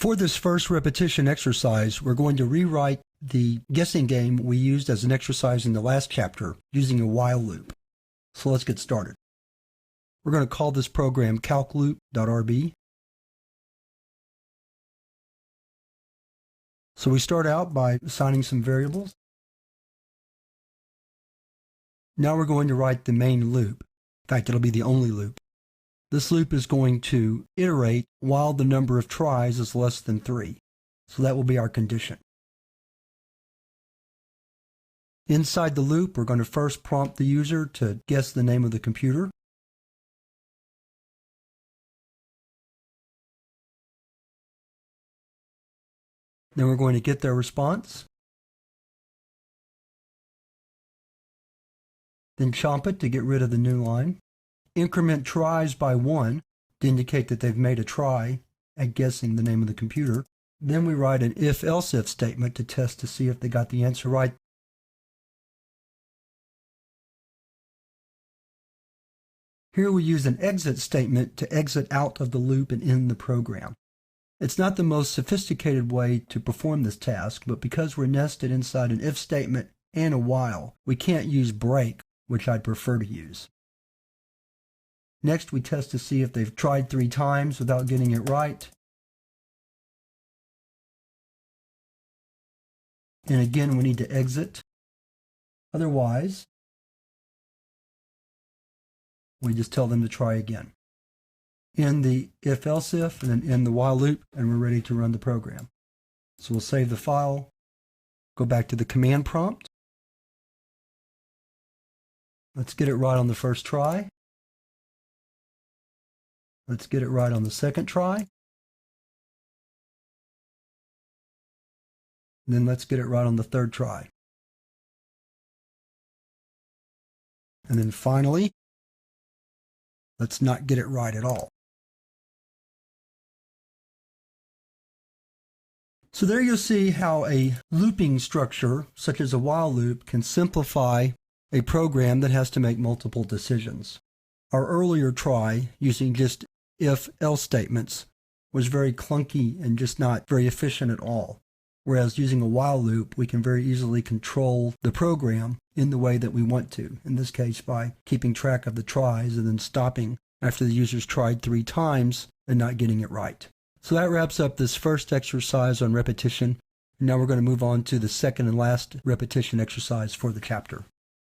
For this first repetition exercise, we're going to rewrite the guessing game we used as an exercise in the last chapter using a while loop. So let's get started. We're going to call this program calcloop.rb. So we start out by assigning some variables. Now we're going to write the main loop. In fact, it'll be the only loop. This loop is going to iterate while the number of tries is less than 3. So that will be our condition. Inside the loop, we're going to first prompt the user to guess the name of the computer. Then we're going to get their response. Then chomp it to get rid of the new line. Increment tries by 1 to indicate that they've made a try at guessing the name of the computer. Then we write an if-else-if statement to test to see if they got the answer right. Here we use an exit statement to exit out of the loop and end the program. It's not the most sophisticated way to perform this task, but because we're nested inside an if statement and a while, we can't use break, which I'd prefer to use. Next, we test to see if they've tried 3 times without getting it right. And again, we need to exit. Otherwise, we just tell them to try again. End the if-else-if, and then end the while loop, and we're ready to run the program. So we'll save the file, go back to the command prompt. Let's get it right on the first try. Let's get it right on the second try. And then let's get it right on the third try. And then finally, let's not get it right at all. So there you'll see how a looping structure, such as a while loop, can simplify a program that has to make multiple decisions. Our earlier try, using just if-else statements, was very clunky and just not very efficient at all. Whereas using a while loop, we can very easily control the program in the way that we want to. In this case, by keeping track of the tries and then stopping after the user's tried 3 times and not getting it right. So that wraps up this first exercise on repetition. Now we're going to move on to the second and last repetition exercise for the chapter.